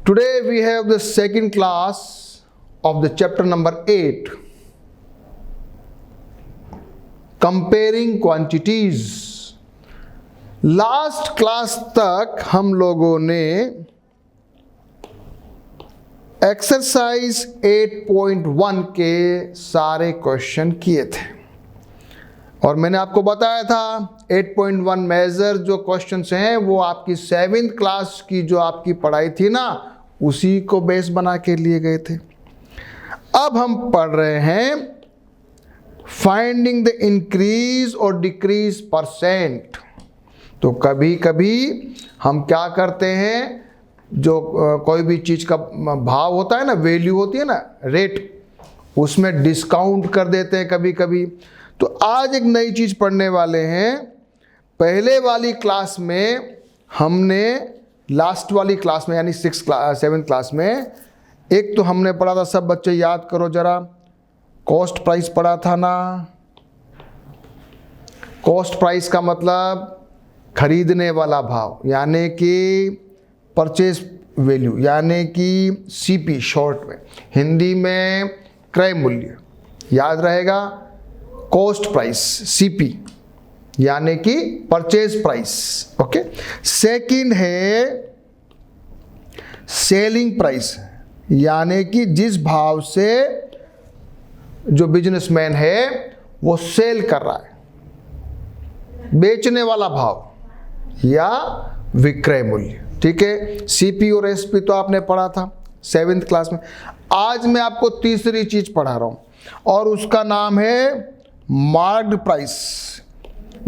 Today we have the second class of the chapter number 8, comparing quantities. Last class तक हम लोगों ने exercise 8.1 के सारे क्वेश्चन किए थे और मैंने आपको बताया था 8.1 मेजर जो क्वेश्चंस हैं वो आपकी 7th क्लास की जो आपकी पढ़ाई थी ना, उसी को बेस बना के लिए गए थे। अब हम पढ़ रहे हैं फाइंडिंग द इंक्रीज और डिक्रीज परसेंट। तो कभी कभी हम क्या करते हैं, जो कोई भी चीज़ का भाव होता है ना, वैल्यू होती है ना, रेट, उसमें डिस्काउंट कर देते हैं कभी कभी। तो आज एक नई चीज़ पढ़ने वाले हैं। पहले वाली क्लास में हमने, लास्ट वाली क्लास में यानी 7th क्लास में, एक तो हमने पढ़ा था, सब बच्चे याद करो जरा, कॉस्ट प्राइस पढ़ा था ना। कॉस्ट प्राइस का मतलब खरीदने वाला भाव, यानी कि परचेज वैल्यू, यानी कि सीपी शॉर्ट में, हिंदी में क्रय मूल्य, याद रहेगा। कॉस्ट प्राइस सीपी यानी कि परचेज प्राइस, ओके। सेकंड है सेलिंग प्राइस, यानी कि जिस भाव से जो बिजनेसमैन है वो सेल कर रहा है, बेचने वाला भाव या विक्रय मूल्य, ठीक है। सीपी और एसपी तो आपने पढ़ा था 7th क्लास में। आज मैं आपको तीसरी चीज पढ़ा रहा हूं और उसका नाम है मार्क्ड प्राइस।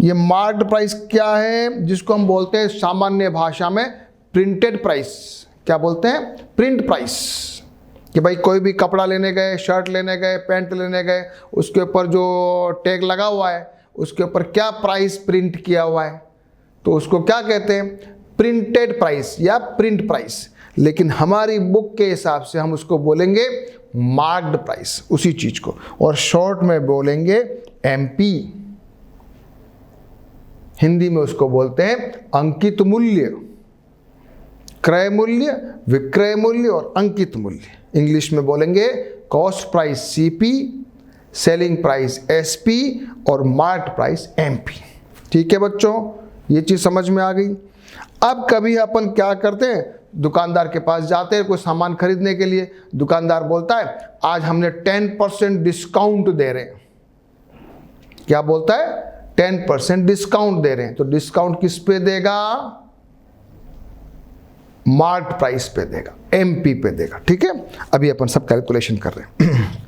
ये मार्क्ड प्राइस क्या है, जिसको हम बोलते हैं सामान्य भाषा में प्रिंटेड प्राइस। क्या बोलते हैं? Print price. कि भाई कोई भी कपड़ा लेने गए, शर्ट लेने गए, पैंट लेने गए, उसके ऊपर जो टैग लगा हुआ है उसके ऊपर क्या प्राइस प्रिंट किया हुआ है, तो उसको क्या कहते हैं? प्रिंटेड प्राइस या प्रिंट प्राइस। लेकिन हमारी बुक के हिसाब से हम उसको बोलेंगे मार्क्ड प्राइस, उसी चीज को, और शॉर्ट में बोलेंगे एमपी। हिंदी में उसको बोलते हैं अंकित मूल्य, क्रय मूल्य, विक्रय मूल्य और अंकित मूल्य। इंग्लिश में बोलेंगे cost price CP, selling price SP और मार्क्ड प्राइस एमपी। ठीक है बच्चों, ये चीज समझ में आ गई। अब कभी अपन क्या करते हैं, दुकानदार के पास जाते हैं कोई सामान खरीदने के लिए, दुकानदार बोलता है आज हमने 10% डिस्काउंट दे रहे हैं। क्या बोलता है? 10% डिस्काउंट दे रहे हैं। तो डिस्काउंट किस पे देगा? मार्क्ड प्राइस पे देगा, एमपी पे देगा। ठीक है, अभी अपन सब कैलकुलेशन कर रहे हैं।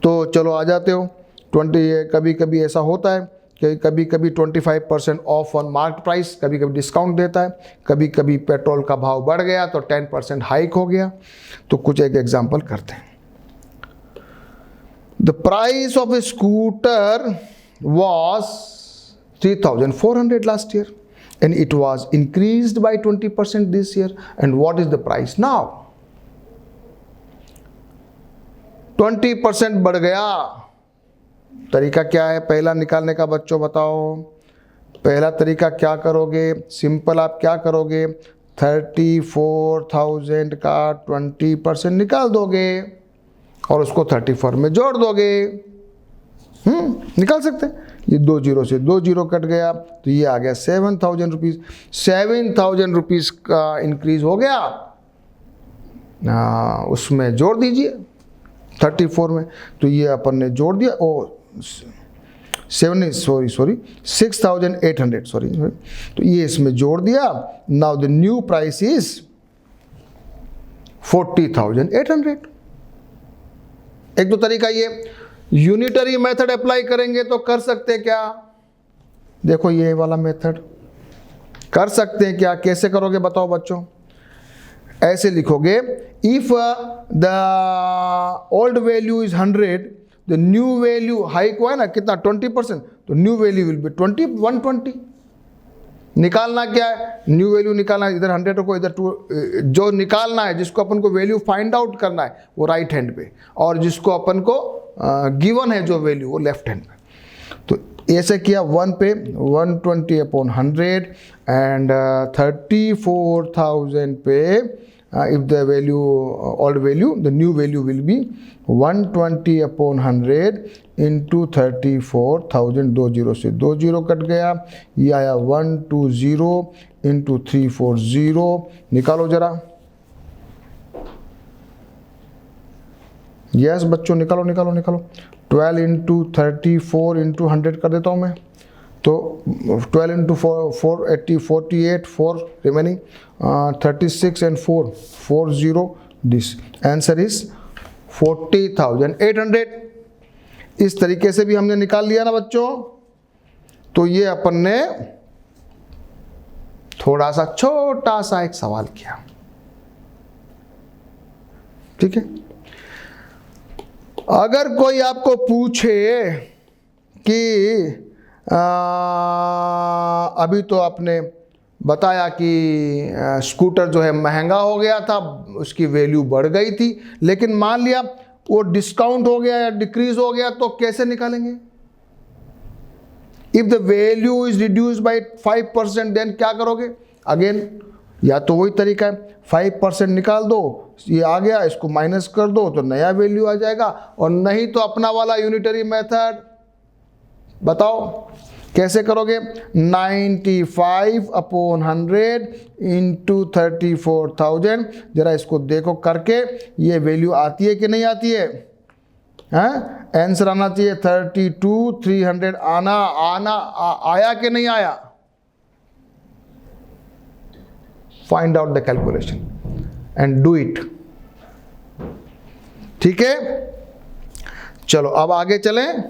तो चलो आ जाते हो। 20 कभी कभी ऐसा होता है कि कभी कभी 25% ऑफ ऑन मार्क्ड प्राइस, कभी कभी डिस्काउंट देता है, कभी कभी पेट्रोल का भाव बढ़ गया तो 10% हाइक हो गया। तो कुछ एक एग्जांपल करते हैं। The price of A scooter was 3,400 last year and it was increased by 20% this year, and what is the price now? 20% बढ़ गया। तरीका क्या है पहला निकालने का बच्चों, बताओ। पहला तरीका क्या करोगे? सिंपल, आप क्या करोगे? 34,000 का 20% निकाल दोगे और उसको 34 में जोड़ दोगे। निकाल सकते हैं। ये 2 जीरो से 2 जीरो कट गया तो ये आ गया 7,000 रुपीज। 7,000 रुपीज का इंक्रीज हो गया, उसमें जोड़ दीजिए 34 में। तो ये अपन ने जोड़ दिया, 6,800 सॉरी। तो ये इसमें जोड़ दिया। Now the new price is 40,800। एक दो तरीका ये, यूनिटरी मेथड अप्लाई करेंगे तो कर सकते हैं क्या? देखो ये वाला मेथड कर सकते हैं क्या? कैसे करोगे बताओ बच्चों? ऐसे लिखोगे, if the old value is 100, the new value hike हुआ है ना कितना, 20%, तो न्यू वैल्यू विल बी 120। निकालना क्या है? न्यू वैल्यू निकालना है। इधर 100 को इधर 2, जो निकालना है, जिसको अपन को वैल्यू फाइंड आउट करना है वो राइट हैंड पे, और जिसको अपन को गिवन है जो वैल्यू वो लेफ्ट हैंड पे। तो ऐसे किया 1 पे 120/100 एंड 34,000 पे if the value old value, the new value will be 120 upon 100 into 34,000. 2 0 से 2 0 कट गया, ये आया 120 into 340. निकालो जरा. यस बच्चों, निकालो निकालो निकालो. 12 into 34 into 100 कर देता हूँ मैं. तो 12 into 4 80 48 4 remaining 36 and 4 40. This answer is 40,800. इस तरीके से भी हमने निकाल लिया ना बच्चों. तो ये अपन ने थोड़ा सा छोटा सा एक सवाल किया. ठीक है. अगर कोई आपको पूछे कि अभी तो आपने बताया कि स्कूटर जो है महंगा हो गया था, उसकी वैल्यू बढ़ गई थी, लेकिन मान लिया वो डिस्काउंट हो गया या डिक्रीज हो गया, तो कैसे निकालेंगे? If the value is reduced by 5%, then क्या करोगे? अगेन या तो वही तरीका है, 5% निकाल दो, ये आ गया, इसको माइनस कर दो तो नया वैल्यू आ जाएगा, और नहीं तो अपना वाला यूनिटरी मेथड. बताओ कैसे करोगे? 95 upon 100 into 34,000. जरा इसको देखो करके, ये वैल्यू आती है कि नहीं आती है? आंसर आना चाहिए 32,300. आया कि नहीं आया? Find out the calculation and do it. ठीक है, चलो अब आगे चलें.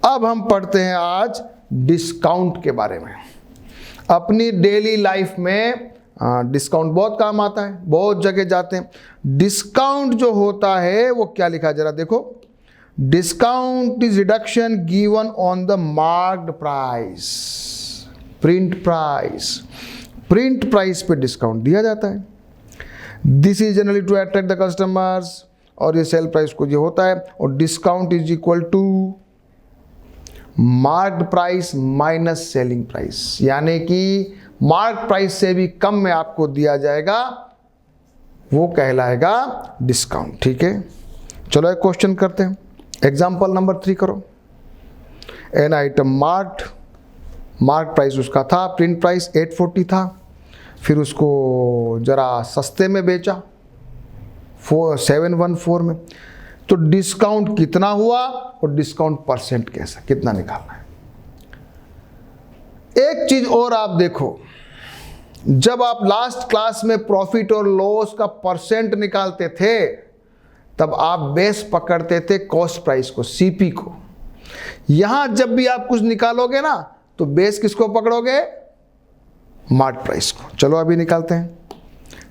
अब हम पढ़ते हैं आज डिस्काउंट के बारे में. अपनी डेली लाइफ में डिस्काउंट बहुत काम आता है, बहुत जगह जाते हैं. डिस्काउंट जो होता है वो क्या लिखा है जरा देखो. Discount is reduction given on the marked price. Print price, print price पे डिस्काउंट दिया जाता है. This is generally to attract the customers. और ये सेल प्राइस को ये होता है. और discount is equal to marked price minus selling price, यानी कि मार्क प्राइस से भी कम में आपको दिया जाएगा, वो कहलाएगा डिस्काउंट. ठीक है, चलो एक क्वेश्चन करते हैं. एग्जांपल नंबर 3 करो. एन आइटम मार्क प्राइस उसका था, प्रिंट प्राइस 840 था, फिर उसको जरा सस्ते में बेचा 714 में. तो डिस्काउंट कितना हुआ और डिस्काउंट परसेंट कैसा, कितना निकालना है? एक चीज और आप देखो, जब आप लास्ट क्लास में प्रॉफिट और लॉस का परसेंट निकालते थे, तब आप बेस पकड़ते थे कॉस्ट प्राइस को, सीपी को. यहां जब भी आप कुछ निकालोगे ना, तो बेस किसको पकड़ोगे? मार्क प्राइस को. चलो अभी निकालते हैं.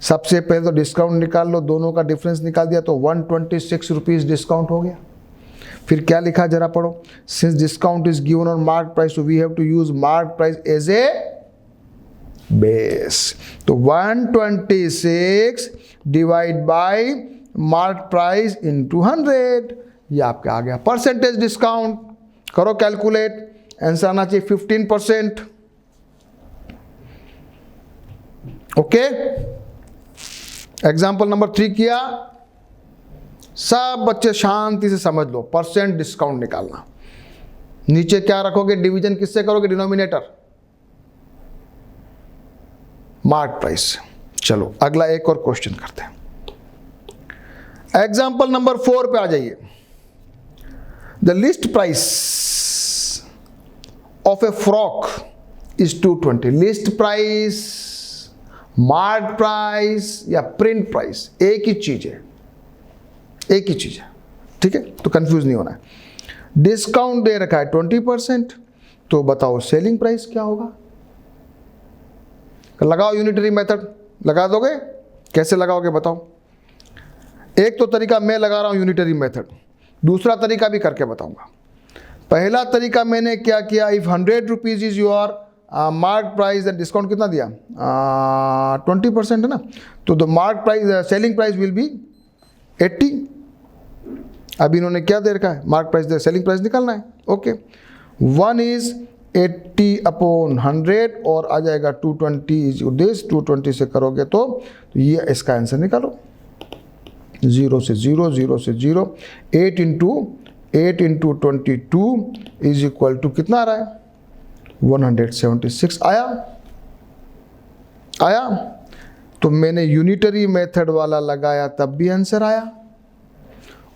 सबसे पहले तो डिस्काउंट निकाल लो, दोनों का डिफरेंस निकाल दिया तो 126 रुपीज़ डिस्काउंट हो गया. फिर क्या लिखा जरा पढ़ो. Since discount is given on mark price, we have to use mark price as a base. तो 126 divide by mark price into 100, ये आपका आ गया परसेंटेज डिस्काउंट. करो कैलकुलेट, आंसर आना चाहिए 15%. ओके, एग्जाम्पल नंबर 3 किया. सब बच्चे शांति से समझ लो. परसेंट डिस्काउंट निकालना. नीचे क्या रखोगे? डिवीजन किससे करोगे? Denominator mark price. चलो अगला एक और क्वेश्चन करते हैं. एग्जाम्पल नंबर 4 पे आ जाइए. The list price of A frock is 220. List price, mark price या प्रिंट प्राइस एक ही चीज है, एक ही चीज है. ठीक है, तो कंफ्यूज नहीं होना है. डिस्काउंट दे रखा है 20%, तो बताओ सेलिंग प्राइस क्या होगा? लगाओ यूनिटरी मेथड. लगा दोगे? कैसे लगाओगे बताओ. एक तो तरीका मैं लगा रहा हूं यूनिटरी मेथड, दूसरा तरीका भी करके बताऊंगा. पहला तरीका मैंने क्या किया, if 100 rupees is your mark price and discount कितना दिया? 20% है ना, तो the mark price selling price will be 80. अभी इन्होंने क्या दे रखा है? मार्क प्राइस, सेलिंग प्राइस निकालना है. ओके, 1 इज 80/100 और आ जाएगा 220 इज दिस, 220 से करोगे तो ये इसका आंसर निकालो। 0 से 0, 0 से 0, 8 इंटू 22 इज इक्वल टू कितना आ रहा है? 176 आया। तो मैंने यूनिटरी मेथड वाला लगाया तब भी आंसर आया,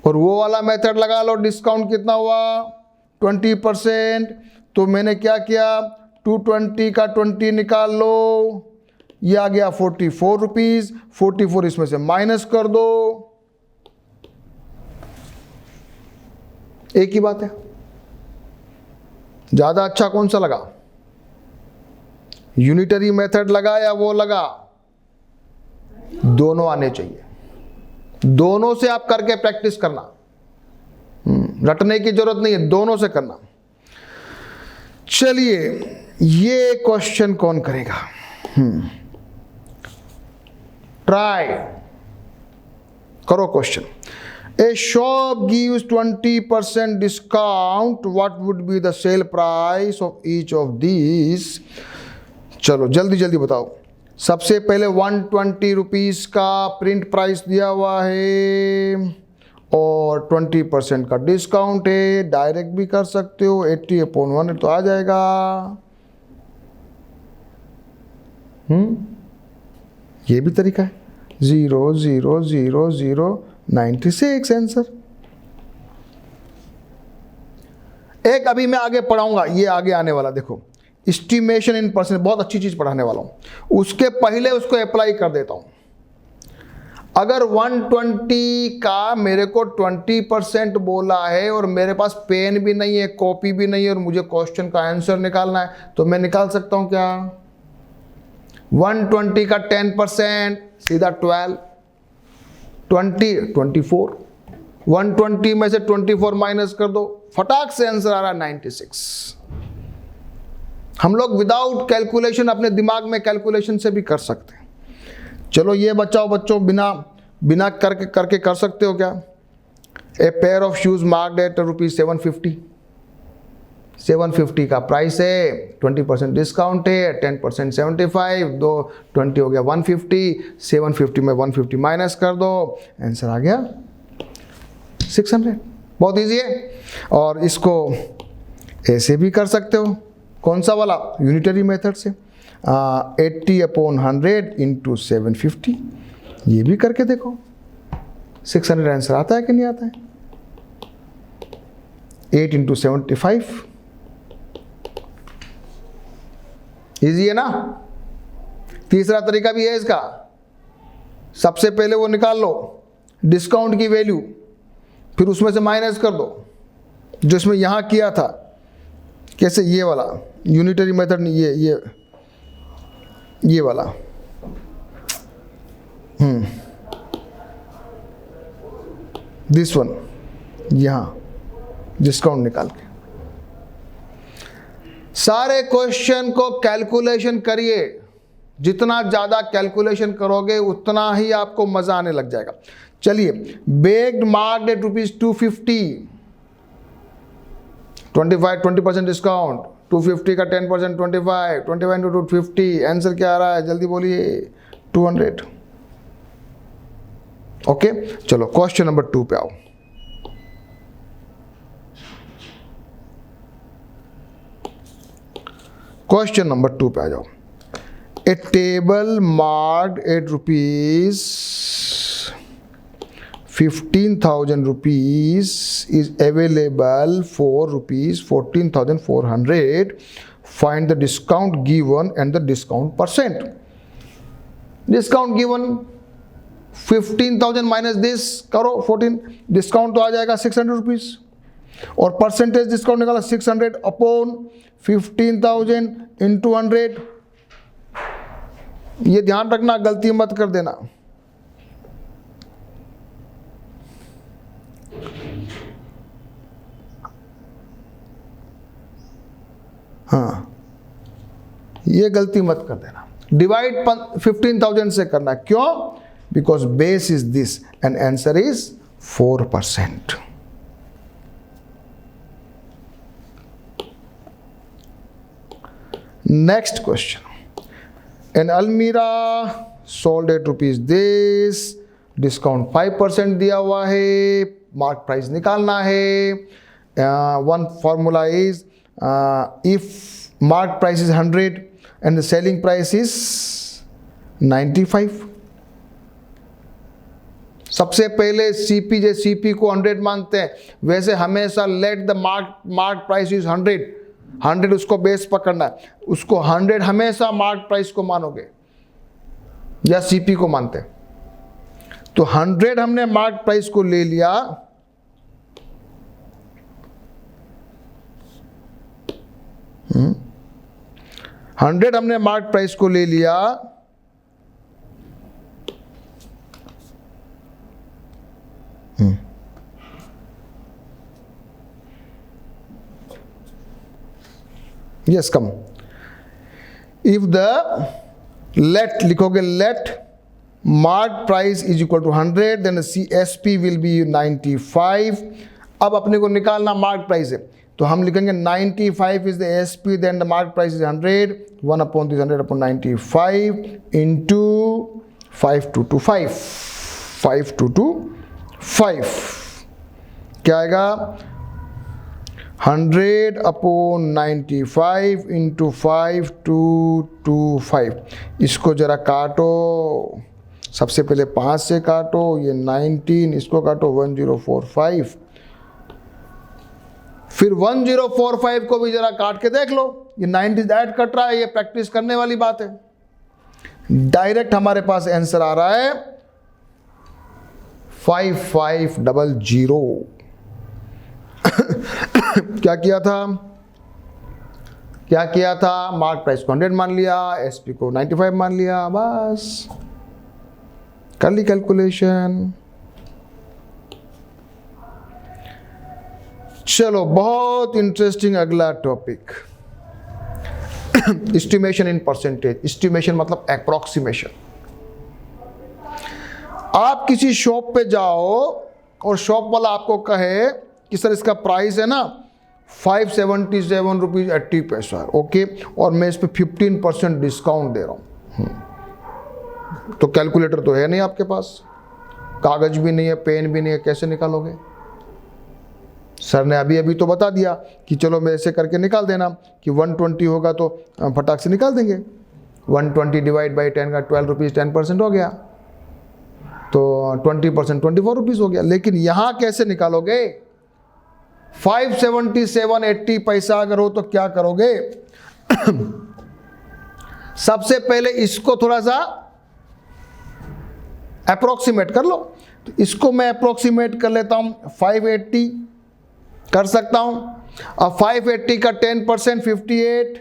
और वो वाला मेथड लगा लो, डिस्काउंट कितना हुआ? 20%। तो मैंने क्या किया? 220 का 20 निकाल लो, ये आ गया 44 रुपीज। 44 इसमें से माइनस कर दो, एक ही बात है। ज्यादा अच्छा कौन सा लगा? यूनिटरी मेथड लगा या वो लगा? दोनों आने चाहिए, दोनों से आप करके प्रैक्टिस करना, रटने की जरूरत नहीं है, दोनों से करना। चलिए, ये क्वेश्चन कौन करेगा? ट्राई करो question. A shop gives 20% discount. What would be the sale price of each of these? चलो जल्दी जल्दी बताओ। सबसे पहले 120 रुपीज का प्रिंट प्राइस दिया हुआ है और 20% का डिस्काउंट है। डायरेक्ट भी कर सकते हो, 80/100 तो आ जाएगा। ये भी तरीका है। 0 0 0 0 96 आंसर। एक अभी मैं आगे पढ़ाऊंगा, ये आगे आने वाला, देखो एस्टिमेशन इन परसेंट, बहुत अच्छी चीज पढ़ाने वाला हूं। उसके पहले उसको अप्लाई कर देता हूं। अगर 120 का मेरे को 20% बोला है और मेरे पास पेन भी नहीं है, कॉपी भी नहीं है, और मुझे क्वेश्चन का आंसर निकालना है, तो मैं निकाल सकता हूं क्या? 120 का 10% सीधा 12, 20 24, 120 में से 24 माइनस कर दो, फटाक से आंसर आ रहा है 96। हम लोग विदाउट कैलकुलेशन, अपने दिमाग में कैलकुलेशन से भी कर सकते हैं। चलो ये बचाओ बच्चों, बिना करके कर सकते हो क्या? A pair of shoes marked at ₹750, 750 का प्राइस है, 20% डिस्काउंट है, 10% 75, 20 हो गया 150, 750 में 150 माइनस कर दो, आंसर आ गया 600। बहुत इजी है। और इसको ऐसे भी कर सकते हो, कौन सा वाला? यूनिटरी मेथड से, 80/100 इंटू 750, ये भी करके देखो 600 आंसर आता है कि नहीं आता है? 8 इंटू 75, इजी है ना? तीसरा तरीका भी है इसका। सबसे पहले वो निकाल लो डिस्काउंट की वैल्यू, फिर उसमें से माइनस कर दो, जो इसमें यहां किया था। कैसे? ये वाला यूनिटरी मेथड नहीं, ये वाला। दिस वन, यहां डिस्काउंट निकाल के सारे क्वेश्चन को कैलकुलेशन करिए। जितना ज्यादा कैलकुलेशन करोगे उतना ही आपको मजा आने लग जाएगा। चलिए, बेक्ड मार्क्ड एट ₹250, 20% डिस्काउंट, 250 का 10% 25, 25 इंटू 250, आंसर क्या आ रहा है? जल्दी बोलिए, 200। ओके, चलो क्वेश्चन नंबर 2 पे आओ। क्वेश्चन नंबर 2 पे आ जाओ। A table marked at ₹15,000 is available for ₹14,400. Find the discount given and the discount percent. Discount given 15,000 minus this करो 14, डिस्काउंट तो आ जाएगा ₹600, और परसेंटेज डिस्काउंट निकाला 600 अपॉन 15,000 इंटू 100। ये ध्यान रखना, गलती मत कर देना। हाँ, ये गलती मत कर देना। डिवाइड 15,000 से करना, क्यों? Because base is this and answer is 4%। Next question, an almirah sold at rupees this, discount 5% दिया हुआ है, मार्क प्राइस निकालना है. One formula is if mark price is 100 and the selling price is 95. सबसे पहले सीपी को 100 मानते हैं, वैसे हमेशा let the mark price is 100 उसको बेस पकड़ना है, उसको 100 हमेशा मार्क प्राइस को मानोगे या सीपी को मानते हैं. तो 100 हमने मार्क प्राइस को ले लिया, हमने मार्क प्राइस को ले लिया, yes come. If the let लिखोगे, let mark price is equal to 100, then CSP will be 95. अब अपने को निकालना मार्क प्राइस है, तो हम लिखेंगे 95 is the SP, then the mark price is 100, 1 upon this 100 upon 95 into 5225, 5225 क्या आएगा, 100 अपॉन 95 इंटू 5225. इसको जरा काटो, सबसे पहले 5 से काटो, ये 19, इसको काटो 1045, फिर 1045 को भी जरा काट के देख लो, ये 90 ऐड कट रहा है, ये प्रैक्टिस करने वाली बात है. डायरेक्ट हमारे पास आंसर आ रहा है 5500. क्या किया था, मार्क प्राइस को 100 मान लिया, SP को 95 मान लिया, बस कर ली कैलकुलेशन. चलो बहुत इंटरेस्टिंग अगला topic, estimation in percentage. Estimation मतलब अप्रोक्सीमेशन. आप किसी शॉप पे जाओ और शॉप वाला आपको कहे कि सर इसका प्राइस है ना 577 रुपीज 80 पैसा, ओके, और मैं इस पे 15% डिस्काउंट दे रहा हूं. तो कैलकुलेटर तो है नहीं आपके पास, कागज भी नहीं है, पेन भी नहीं है, कैसे निकालोगे? सर ने अभी तो बता दिया कि चलो मैं ऐसे करके निकाल देना कि 120 होगा तो फटाक से निकाल देंगे. 120 डिवाइड बाई 10 का 12 रुपीज़ 10% हो गया, तो 20% 24 रुपीज़ हो गया. लेकिन यहाँ कैसे निकालोगे? 577.80 पैसा अगर हो तो क्या करोगे? सबसे पहले इसको थोड़ा सा अप्रोक्सीमेट कर लो. तो इसको मैं अप्रोक्सीमेट कर लेता हूं, 580 कर सकता हूं. अब 580 का 10% 58,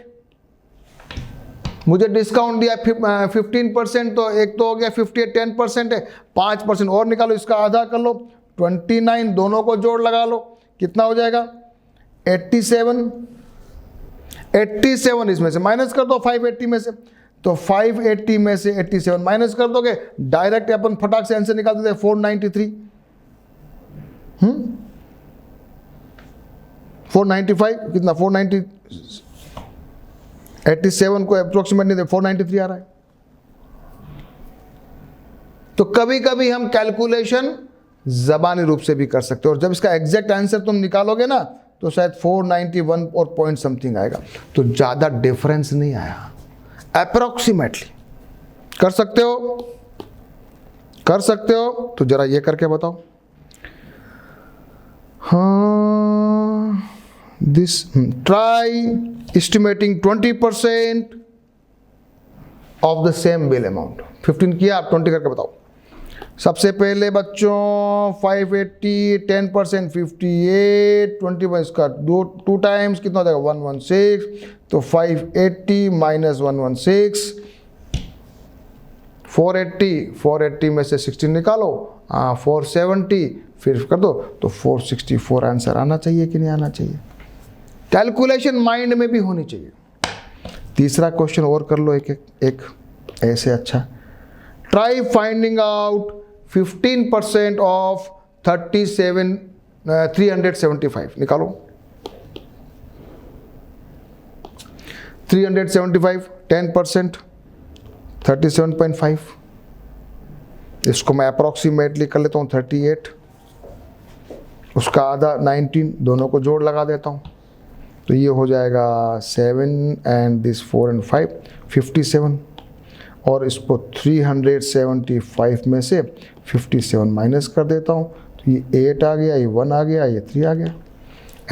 मुझे डिस्काउंट दिया 15%, तो एक तो हो गया 58, 10% है, 5% और निकालो, इसका आधा कर लो 29, दोनों को जोड़ लगा लो, कितना हो जाएगा 87. 87 इसमें से माइनस कर दो 580 में से, तो 580 में से 87 माइनस कर दोगे, डायरेक्ट अपन फटाक से आंसर निकाल देते हैं 493. 495 कितना 490, 87 को अप्रोक्सीमेट नहीं दे, 493 आ रहा है. तो कभी कभी हम कैलकुलेशन जबानी रूप से भी कर सकते हो, और जब इसका एग्जैक्ट आंसर तुम निकालोगे ना तो शायद 491 और पॉइंट समथिंग आएगा. तो ज़्यादा डिफरेंस नहीं आया, अप्रोक्सीमेटली कर सकते हो. तो जरा ये करके बताओ. हाँ, this try estimating 20% of the same bill amount. 15 किया, आप 20 करके बताओ. सबसे पहले बच्चों 580, 10% 58, 20 इसका 2 टाइम्स कितना हो जाएगा 116. तो 580 माइनस 116, 480 में से 16 निकालो, 470 फिर कर दो, तो 464 आंसर आना चाहिए कि नहीं आना चाहिए? कैलकुलेशन माइंड में भी होनी चाहिए. तीसरा क्वेश्चन और कर लो एक ऐसे. अच्छा, ट्राई फाइंडिंग आउट 15% ऑफ 375 निकालो. 375 10%, 37.5। इसको मैं अप्रॉक्सीमेटली कर लेता हूँ 38, उसका आधा 19, दोनों को जोड़ लगा देता हूँ तो ये हो जाएगा 7 एंड दिस 4 and 5 57, और इसको 375 में से 57 माइनस कर देता हूँ तो ये 8 आ गया, ये 1 आ गया, ये 3 आ गया।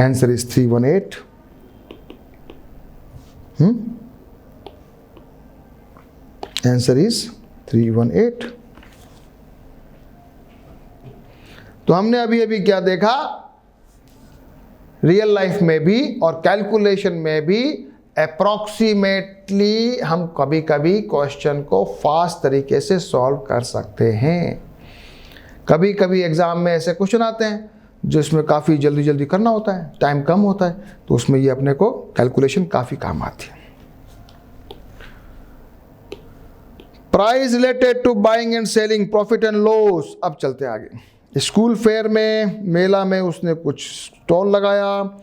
Answer is 318। Answer is 318। तो हमने अभी अभी क्या देखा, रियल लाइफ में भी और कैलकुलेशन में भी अप्रॉक्सीमेटली हम कभी कभी क्वेश्चन को फास्ट तरीके से सॉल्व कर सकते हैं। कभी कभी एग्जाम में ऐसे क्वेश्चन आते हैं जिसमें काफ़ी जल्दी जल्दी करना होता है, टाइम कम होता है, तो उसमें ये अपने को कैलकुलेशन काफ़ी काम आती है। Price related to buying and selling, profit and loss. अब चलते आगे। स्कूल फेयर में, मेला में उसने कुछ स्टॉल लगाया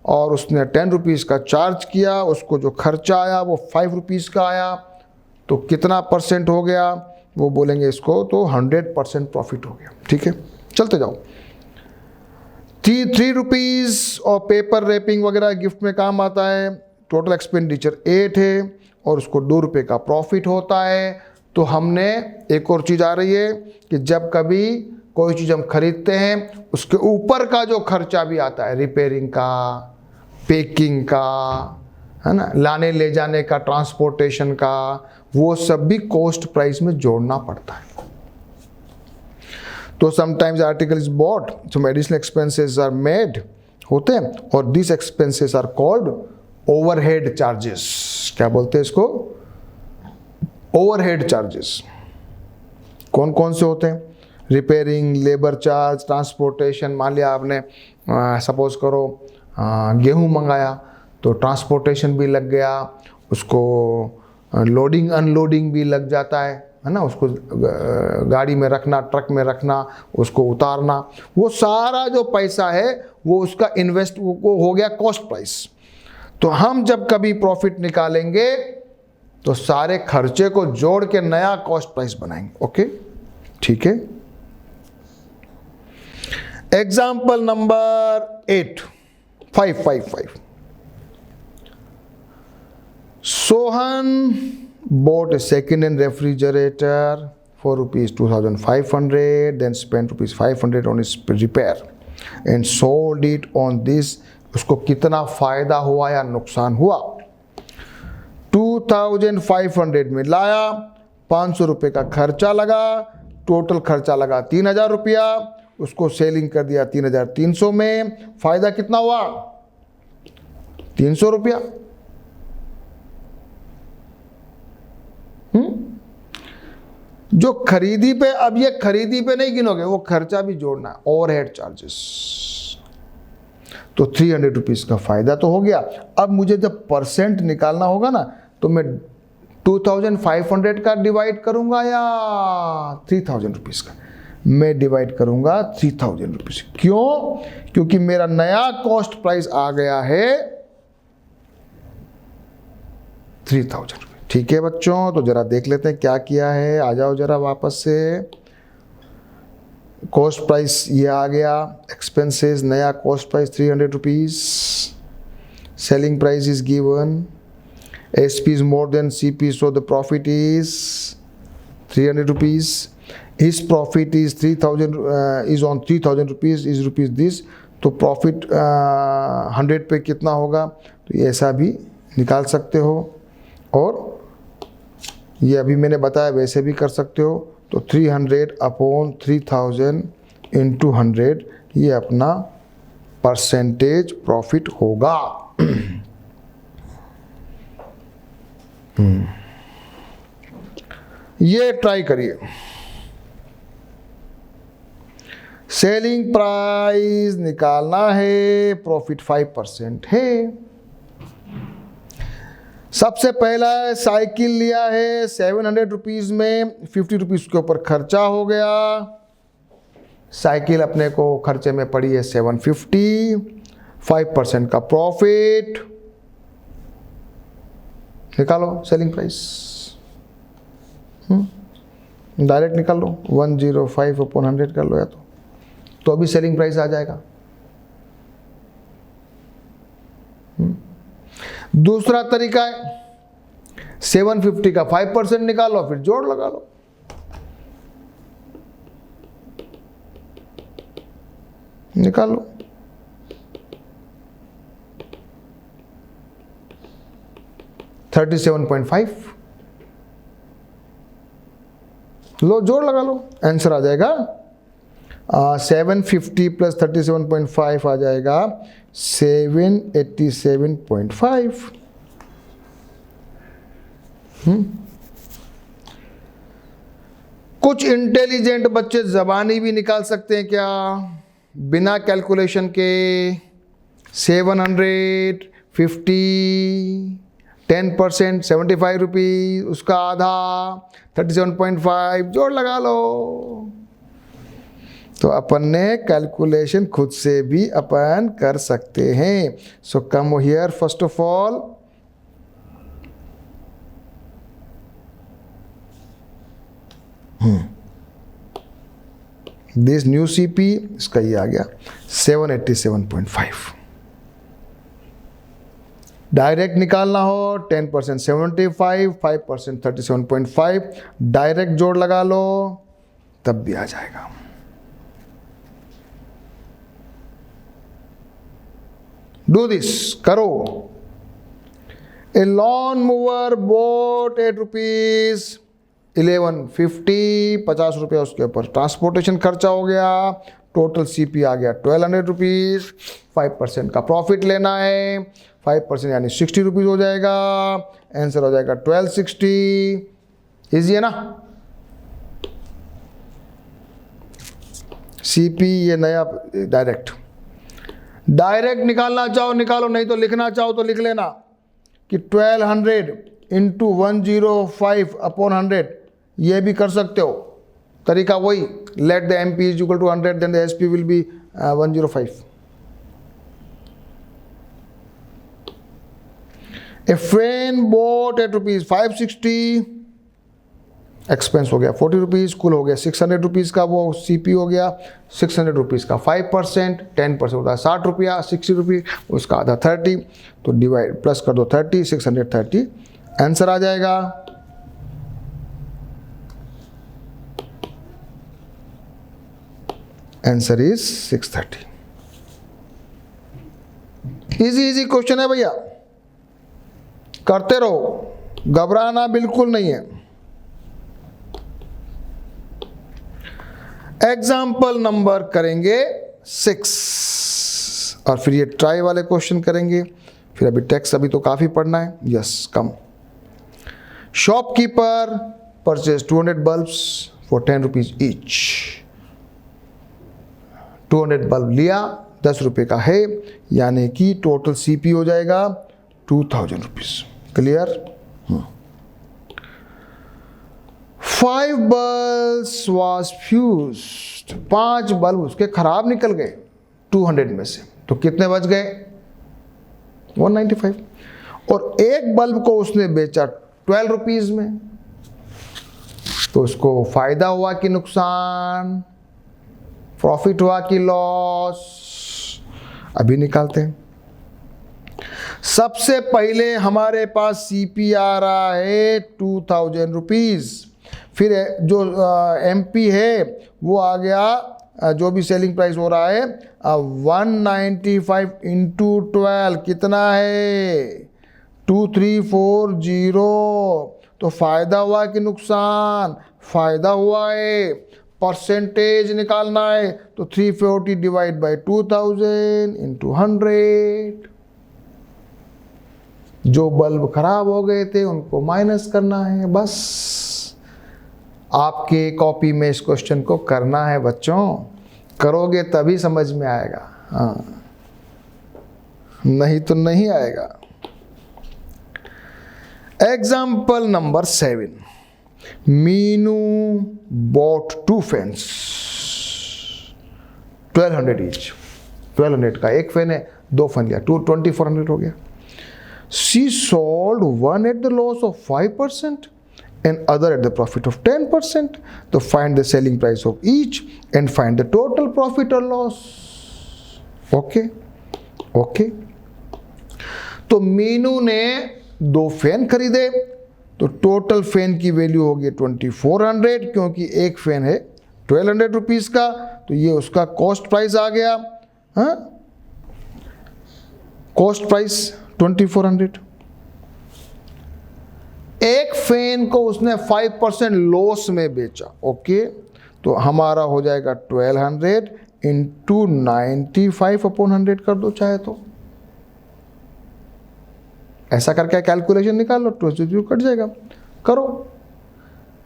और उसने 10 रुपीज़ का चार्ज किया, उसको जो खर्चा आया वो 5 रुपीज़ का आया, तो कितना परसेंट हो गया वो बोलेंगे इसको, तो 100% प्रॉफिट हो गया। ठीक है, चलते जाओ। 3 रुपीज़ और पेपर रैपिंग वगैरह गिफ्ट में काम आता है। टोटल एक्सपेंडिचर 8 है और उसको 2 रुपये का प्रॉफिट होता है। तो हमने एक और चीज़ आ रही है कि जब कभी कोई चीज़ हम खरीदते हैं उसके ऊपर का जो खर्चा भी आता है, रिपेयरिंग का, पैकिंग का, है ना, लाने ले जाने का, ट्रांसपोर्टेशन का, वो सब भी कॉस्ट प्राइस में जोड़ना पड़ता है। तो sometimes article is bought, some additional expenses are made होते हैं, और this expenses are called overhead charges. क्या बोलते हैं इसको? Overhead charges. कौन कौन से होते हैं? Repairing, labour charge, transportation. मान लिया आपने सपोज करो गेहूं मंगाया तो ट्रांसपोर्टेशन भी लग गया, उसको लोडिंग अनलोडिंग भी लग जाता है ना, उसको गाड़ी में रखना, ट्रक में रखना, उसको उतारना, वो सारा जो पैसा है वो उसका इन्वेस्ट वो हो गया कॉस्ट प्राइस। तो हम जब कभी प्रॉफिट निकालेंगे तो सारे खर्चे को जोड़ के नया कॉस्ट प्राइस बनाएंगे। ओके, ठीक है। Example number 8, 555। Sohan bought a second-hand refrigerator for rupees 2,500, then spent rupees 500 on its repair and sold it on this। उसको कितना फायदा हुआ या नुकसान हुआ? 2,500 में लाया, 500 रुपये का खर्चा लगा, टोटल खर्चा लगा 3,000 रुपया, उसको सेलिंग कर दिया 3,300 में, फायदा कितना हुआ? 300 रुपया। जो खरीदी पे, अब ये खरीदी पे नहीं गिनोगे, वो खर्चा भी जोड़ना है, ओवरहेड चार्जेस। तो 300 रुपीज़ का फायदा तो हो गया। अब मुझे जब परसेंट निकालना होगा ना, तो मैं 2,500 का डिवाइड करूंगा या 3,000 रुपीज़ का? मैं डिवाइड करूंगा 3,000 रुपीज़। क्यों? क्योंकि मेरा नया कॉस्ट प्राइस आ गया है 3,000 रुपये। ठीक है बच्चों, तो जरा देख लेते हैं क्या किया है। आ जाओ जरा वापस से। कॉस्ट प्राइस ये आ गया, एक्सपेंसेस नया cost price 300 rupees, selling price is given, SP is more than CP, so the profit is 300 rupees. His profit is 3,000 is on 3,000 rupees, is rupees this, तो प्रॉफिट 100 पे कितना होगा? तो ये ऐसा भी निकाल सकते हो, और ये अभी मैंने बताया वैसे भी कर सकते हो। तो 300 अपॉन 3,000 इंटू 100, ये अपना परसेंटेज प्रॉफिट होगा। ये ट्राई करिए। सेलिंग प्राइस निकालना है, प्रॉफिट 5% है। सबसे पहला साइकिल लिया है 700 रुपीज़ में, 50 रुपीज़ के ऊपर खर्चा हो गया। साइकिल अपने को खर्चे में पड़ी है 750, 5% का प्रॉफिट। निकालो सेलिंग प्राइस, डायरेक्ट निकाल लो, 105 अपॉन 100 कर लो या तो अभी सेलिंग प्राइस आ जाएगा। दूसरा तरीका है 750 का 5% निकालो, फिर जोड़ लगा लो। निकालो, $37.5 लो, जोड़ लगा लो, आंसर आ जाएगा 750 प्लस 37.5 आ जाएगा 787.5। कुछ इंटेलिजेंट बच्चे जबानी भी निकाल सकते हैं क्या, बिना कैलकुलेशन के? 750, 10%, 75 रुपीज, उसका आधा 37.5, जोड़ लगा लो। तो अपन ने कैलकुलेशन खुद से भी अपन कर सकते हैं। So come here, first of all this new CP, इसका ये आ गया 787.5। डायरेक्ट निकालना हो 10% 75, 5% 37.5, डायरेक्ट जोड़ लगा लो तब भी आ जाएगा। डू दिस, करो। ए लॉन मूवर बोट 8 रुपीज, 1150, 50 रुपया उसके ऊपर ट्रांसपोर्टेशन खर्चा हो गया, टोटल सीपी आ गया 1200 रुपीज। 5% का प्रॉफिट लेना है, 5% यानी 60 रुपीज हो जाएगा, आंसर हो जाएगा 1260। इजी है ना? सीपी ये नया डायरेक्ट निकालना चाहो निकालो, नहीं तो लिखना चाहो तो लिख लेना कि 1200 इंटू 105 अपॉन 100, ये भी कर सकते हो। तरीका वही, let the M P is equal to 100 then the S P will be 105। A fan bought 8 rupees, 560 expense हो गया 40 रुपीज, कुल हो गया 600 रुपीज का, वो सीपी हो गया 600 रुपीज का 5%, 10% होता है 60 रुपया, 60 रुपये, उसका आधा 30, तो डिवाइड प्लस कर दो 30, 630, आंसर आ जाएगा। Answer is 630। इजी क्वेश्चन है भैया, करते रहो, घबराना बिल्कुल नहीं है। एग्जाम्पल नंबर करेंगे 6 और फिर ये ट्राई वाले क्वेश्चन करेंगे, फिर अभी टेक्स्ट अभी तो काफी पढ़ना है। Yes, come. Shopkeeper purchase 200 bulbs for 10 rupees each. 200 bulb लिया, 10 रुपए का है, यानी कि टोटल सीपी हो जाएगा 2000 rupees. Clear? 5 bulbs was fused, 5 bulb उसके खराब निकल गए 200 में से, तो कितने बच गए? 195। और एक बल्ब को उसने बेचा 12 रुपीज में, तो उसको फायदा हुआ कि नुकसान, प्रॉफिट हुआ कि लॉस? अभी निकालते हैं। सबसे पहले हमारे पास सीपी आ रहा है 2000 रुपीज, फिर जो एमपी है वो आ गया, जो भी सेलिंग प्राइस हो रहा है 195 इंटू 12 कितना है? 2340। तो फायदा हुआ कि नुकसान? फायदा हुआ है। परसेंटेज निकालना है, तो 340 डिवाइड बाई 2000 इंटू 100। जो बल्ब खराब हो गए थे उनको माइनस करना है, बस। आपके कॉपी में इस क्वेश्चन को करना है बच्चों, करोगे तभी समझ में आएगा, हाँ, नहीं तो नहीं आएगा। Example number 7, Meenu bought 2 fans 1200 each. 1200 का एक फैन है, 2 फैन लिया, 2400 हो गया। she sold one at the loss of 5% and other at the profit of 10%. तो find the selling price of each and find the total profit or loss. Okay okay. तो मीनू ने 2 fan खरीदे, तो total fan की value होगी 2400, क्योंकि एक fan है 1200 रुपीज का, तो ये उसका कॉस्ट प्राइस आ गया। हाँ, कॉस्ट प्राइस 2400। एक फैन को उसने 5% लॉस में बेचा। ओके, तो हमारा हो जाएगा 1200 इंटू 95/100 कर दो चाहे तो, ऐसा करके कैलकुलेशन निकाल लो, 2 कट जाएगा, करो।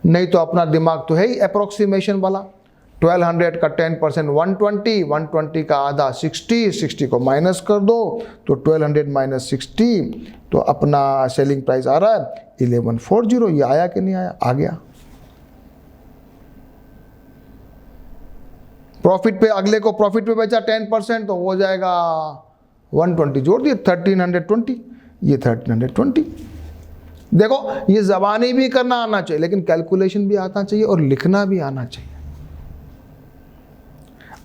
नहीं तो अपना दिमाग तो है ही अप्रोक्सीमेशन वाला। 1200 का 10% 120, 120 का आधा 60, 60 को माइनस कर दो तो 1200 माइनस 60, तो अपना सेलिंग प्राइस आ रहा है 1140। ये आया कि नहीं आया? आ गया। प्रॉफिट पे, अगले को प्रॉफिट पे बेचा 10%, तो हो जाएगा 120 जोड़ दिए 1320, ये 1320। देखो, ये ज़बानी भी करना आना चाहिए, लेकिन कैलकुलेशन भी आना चाहिए और लिखना भी आना चाहिए।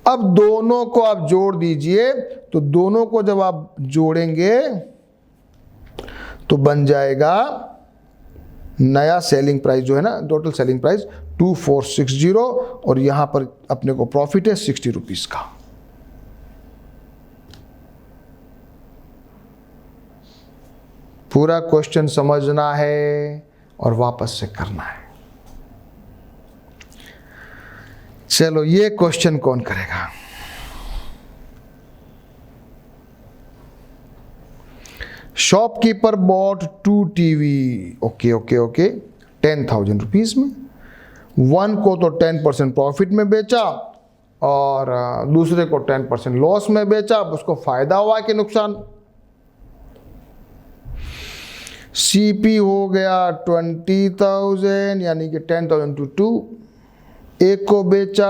अब दोनों को आप जोड़ दीजिए, तो दोनों को जब आप जोड़ेंगे तो बन जाएगा नया सेलिंग प्राइस जो है ना, टोटल सेलिंग प्राइस 2460, और यहां पर अपने को प्रॉफिट है 60 रुपीज का। पूरा क्वेश्चन समझना है और वापस से करना है। चलो, ये क्वेश्चन कौन करेगा? Shopkeeper bot 2 TV. Okay okay okay, 10,000 rupees में। वन को तो 10% प्रॉफिट में बेचा और दूसरे को 10% लॉस में बेचा। उसको फायदा हुआ कि नुकसान? सीपी हो गया 20,000, यानी कि 10,000 to 2। एक को बेचा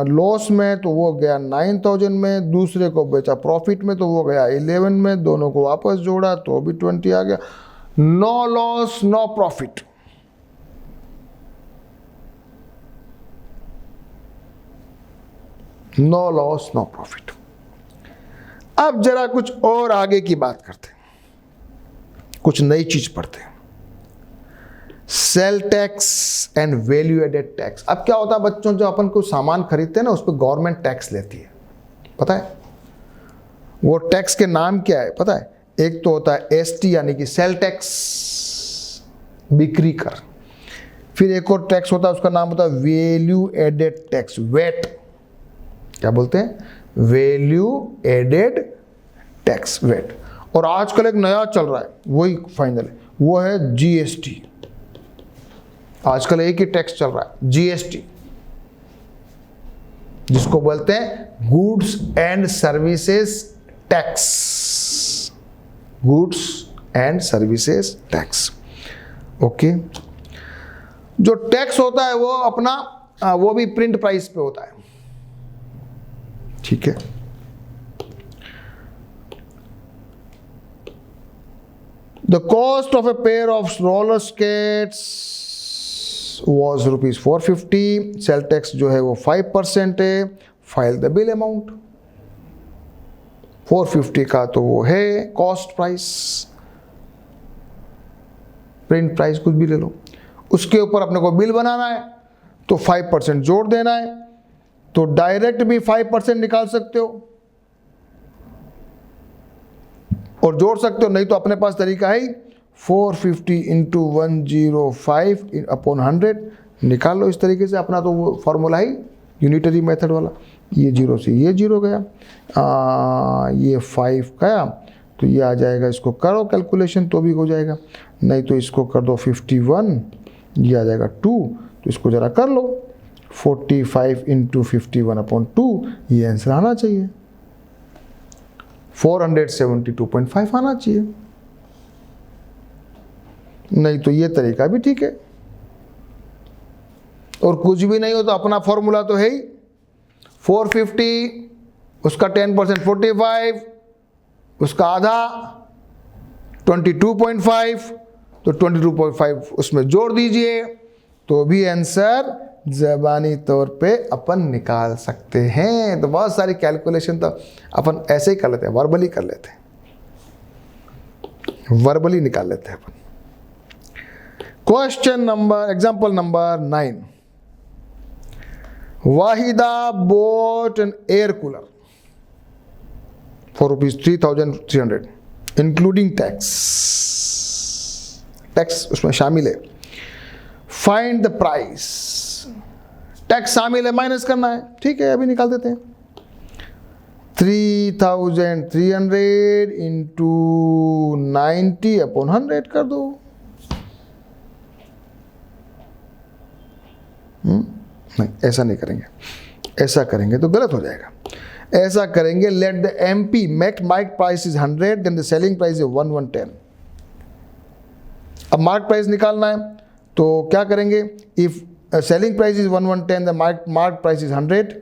लॉस में, तो वो गया 9,000 में। दूसरे को बेचा प्रॉफिट में, तो वो गया 11 में। दोनों को वापस जोड़ा तो भी 20 आ गया। No loss no profit. No loss no profit. अब जरा कुछ और आगे की बात करते हैं, कुछ नई चीज पढ़ते हैं। Sale tax and value added tax. अब क्या होता है बच्चों, जो अपन कोई सामान खरीदते हैं ना, उस पर गवर्नमेंट टैक्स लेती है, पता है? वो टैक्स के नाम क्या है पता है? एक तो होता है एसटी, यानी कि सेल टैक्स, बिक्री कर। फिर एक और टैक्स होता है, उसका नाम होता है वैल्यू एडेड टैक्स, वेट। क्या बोलते हैं? Value added tax, VAT. और आजकल एक नया चल रहा है, वही फाइनल है, वो है जीएसटी। आजकल एक ही टैक्स चल रहा है, जीएसटी, जिसको बोलते हैं goods and services tax. Goods and services tax. Okay, जो टैक्स होता है वो अपना वो भी प्रिंट प्राइस पे होता है, ठीक है? The cost of a pair of roller skates was rupees 450. Sale tax जो है वो 5% है। File the bill amount. 450 का तो वो है कॉस्ट प्राइस, प्रिंट प्राइस, कुछ भी ले लो। उसके ऊपर अपने को बिल बनाना है, तो 5% जोड़ देना है। तो डायरेक्ट भी 5% निकाल सकते हो और जोड़ सकते हो, नहीं तो अपने पास तरीका है 450 इंटू 105/100 निकाल लो। इस तरीके से अपना तो वो फॉर्मूला है यूनिटरी मेथड वाला। ये 0 से ये 0 गया, ये 5 गया, तो ये आ जाएगा। इसको करो कैलकुलेशन तो भी हो जाएगा, नहीं तो इसको कर दो 51, ये आ जाएगा 2। तो इसको ज़रा कर लो, 45 इंटू 51/2, ये आंसर आना चाहिए। 472.5 आना चाहिए। नहीं तो ये तरीका भी ठीक है। और कुछ भी नहीं हो तो अपना फॉर्मूला तो है ही 450, उसका 10% 45, उसका आधा 22.5, तो 22.5 उसमें जोड़ दीजिए, तो भी आंसर ज़बानी तौर पे अपन निकाल सकते हैं। तो बहुत सारी कैलकुलेशन तो अपन ऐसे ही कर लेते हैं, वर्बली कर लेते हैं, वर्बली निकाल लेते हैं अपन। Question number, example number 9। Waheeda bought an air cooler for rupees 3,300 including tax, tax उसमें शामिल है। फाइंड द प्राइस, टैक्स शामिल है, माइनस करना है, ठीक है अभी निकाल देते हैं। 3,300 इंटू 90/100 कर दो। नहीं, ऐसा नहीं करेंगे, ऐसा करेंगे तो गलत हो जाएगा। ऐसा करेंगे, let the MP mark price is 100, then the selling price is 110। अब मार्क प्राइस निकालना है तो क्या करेंगे, if selling price is 110, the mark price is 100,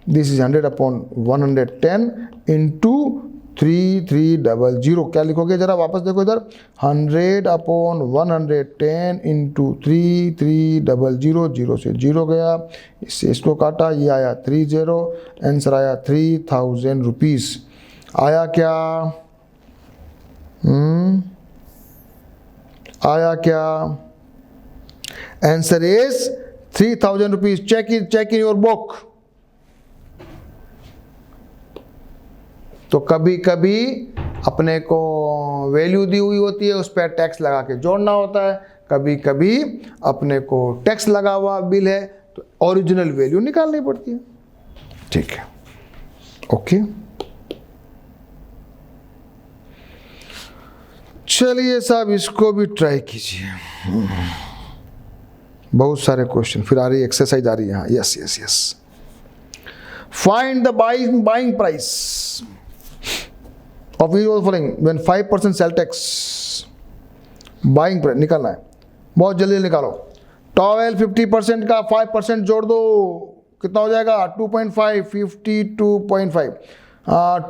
this is 100/110 into 3300। क्या लिखोगे जरा वापस देखो इधर, 100/110 इंटू 3300, 0 से 0 गया, इससे इसको काटा, ये आया 30, आंसर आया 3,000 रुपीज़। आया क्या? आया क्या? Answer is 3,000 rupees. Check in your book. तो कभी कभी अपने को वैल्यू दी हुई होती है, उस पर टैक्स लगा के जोड़ना होता है, कभी कभी अपने को टैक्स लगा हुआ बिल है तो ओरिजिनल वैल्यू निकालनी पड़ती है। ठीक है, ओके। चलिए साहब, इसको भी ट्राई कीजिए। बहुत सारे क्वेश्चन, फिर आ रही एक्सरसाइज आ रही है। Yes yes yes. Find the buying price of each of the following when 5% sale tax. Buying price निकालना है, बहुत जल्दी निकालो। टॉवेल 50% का 5% जोड़ दो, कितना हो जाएगा? 2.5, 52.5।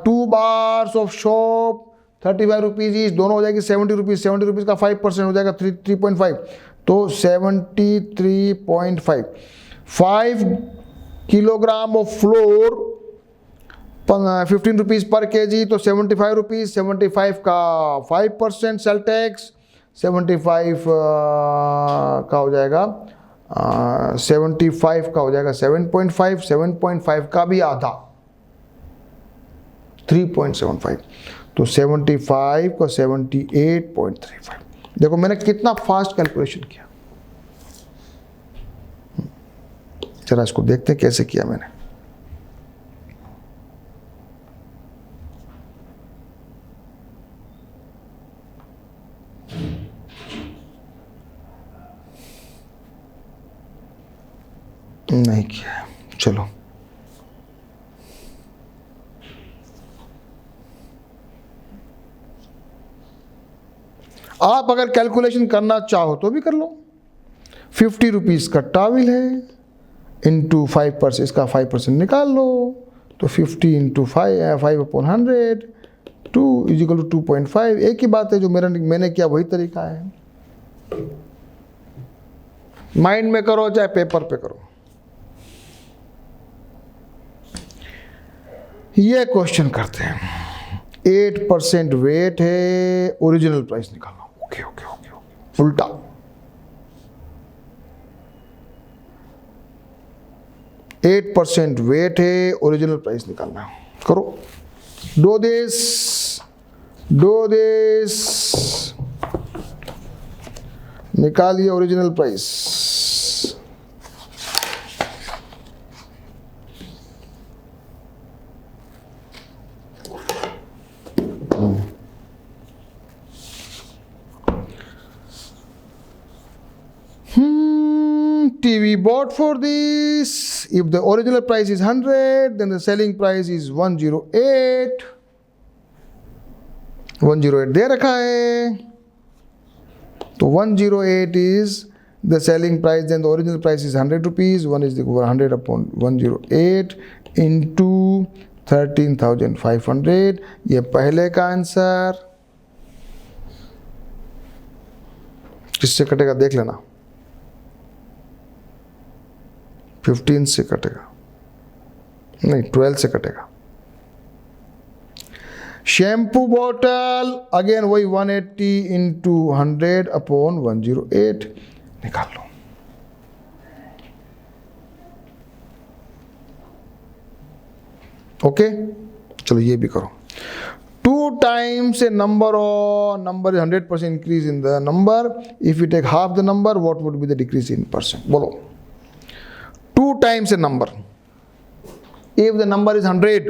2 bars of shop 35 rupees each, दोनों हो जाएगी 70 रुपीज़। 70 रुपीज़ का 5% हो जाएगा 3.5, तो 73.5। 5 किलोग्राम ऑफ फ्लोर 15 रुपीज़ पर केजी, तो 75 रुपीज़। 75 का 5% सेल टैक्स, 75 का हो जाएगा 75 का हो जाएगा 7.5, 7.5 का भी आधा 3.75, तो 75 का 78.35। देखो मैंने कितना फास्ट कैलकुलेशन किया, जरा इसको देखते हैं कैसे किया मैंने। नहीं किया, चलो आप अगर कैलकुलेशन करना चाहो तो भी कर लो। 50 रुपीज़ का टाविल है, इंटू 5%, इसका 5% निकाल लो, तो 50 इंटू 5/100 2 = 2.5। एक ही बात है, जो मैंने किया वही तरीका है। माइंड में करो चाहे पेपर पे करो। ये क्वेश्चन करते हैं। 8% वेट है, ओरिजिनल प्राइस निकालना। ओके ओके ओके ओके, उल्टा। एट % वेट है, ओरिजिनल प्राइस निकालना। करो, दो देश निकालिए original price. TV bought for this. If the original price is 100, then the selling price is 108. 108 दे रखा है, तो 108 is the selling price, then the original price is 100 rupees. 1 is equal to 100/108 into 13,500। ये पहले का आंसर। किससे कटेगा देख लेना, 15 से कटेगा, नहीं 12 से कटेगा। शैम्पू बॉटल अगेन वही 180 इंटू 100 अपॉन 108 निकाल लो। ओके चलो ये भी करो। 2 times a number or number is 100% increase in the number. If you take half the number, what would be the decrease in percent? बोलो। 2 times a number. If the number is 100,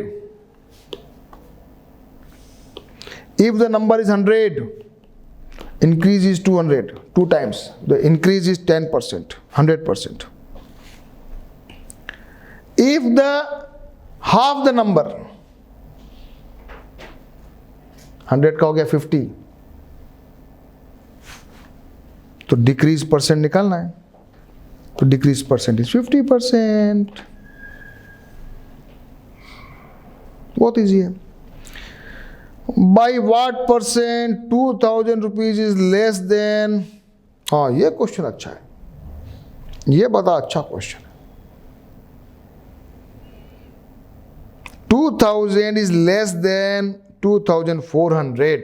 if the number is 100, increase is 200. 2 times. The increase is 10%, 100%. If the half the number 100 का हो गया 50, तो decrease percent निकालना है, तो decrease percent is 50%। बहुत easy है। By what percent 2000 rupees is less than, हाँ ये क्वेश्चन अच्छा है, ये बड़ा अच्छा क्वेश्चन है। 2000 is less than 2400,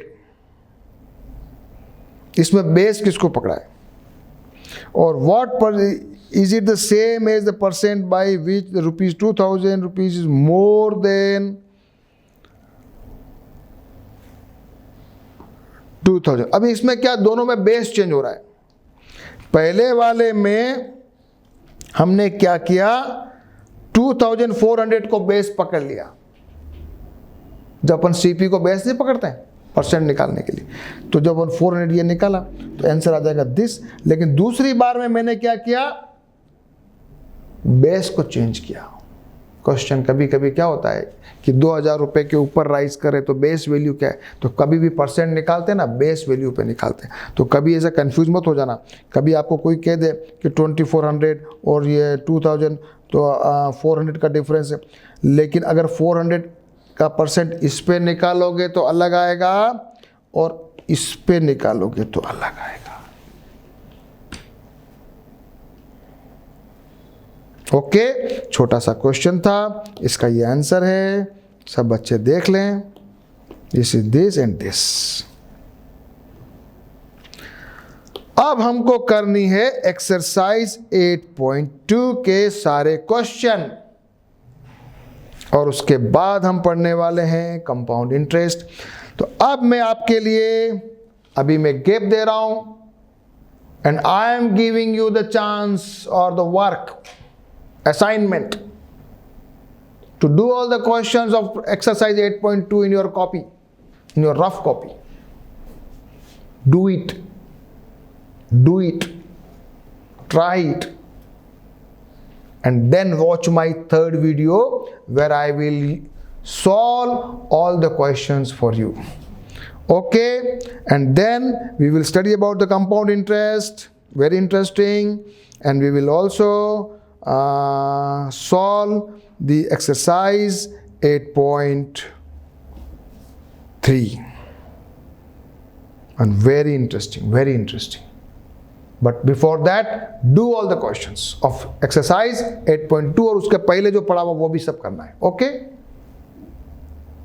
इसमें बेस किसको पकड़ा है, और what per is it the same as the percent by which the rupees 2000 rupees is more than 2000। अभी इसमें क्या, दोनों में बेस चेंज हो रहा है। पहले वाले में हमने क्या किया, 2400 को बेस पकड़ लिया। जब अपन सीपी को बेस नहीं पकड़ते हैं परसेंट निकालने के लिए, तो जब अपन 400 ये निकाला तो आंसर आ जाएगा दिस। लेकिन दूसरी बार में मैंने क्या किया, बेस को चेंज किया। क्वेश्चन कभी कभी क्या होता है कि 2000 रुपए के ऊपर राइज करे तो बेस वैल्यू क्या है, तो कभी भी परसेंट निकालते हैं ना, बेस वैल्यू पे निकालते हैं। तो कभी ऐसा कंफ्यूज मत हो जाना। कभी आपको कोई कह दे कि 2400 और ये 2000 तो 400 का डिफरेंस है, लेकिन अगर 400 का परसेंट इस पे निकालोगे तो अलग आएगा और इस पे निकालोगे तो अलग आएगा। ओके, छोटा सा क्वेश्चन था, इसका ये आंसर है। सब बच्चे देख लें, this is this and this. अब हमको करनी है एक्सरसाइज 8.2 के सारे क्वेश्चन, और उसके बाद हम पढ़ने वाले हैं कंपाउंड इंटरेस्ट। तो अब मैं आपके लिए अभी मैं गैप दे रहा हूं, and I am giving you the chance और the work assignment to do all the questions of exercise 8.2 in your copy, in your rough copy. Do it, try it, and then watch my third video where I will solve all the questions for you. Okay, and then we will study about the compound interest, very interesting, and we will also solve the exercise 8.3, and very interesting, very interesting. But before that, do all the questions of exercise 8.2 और उसके पहले जो पढ़ा हुआ वो भी सब करना है. Okay?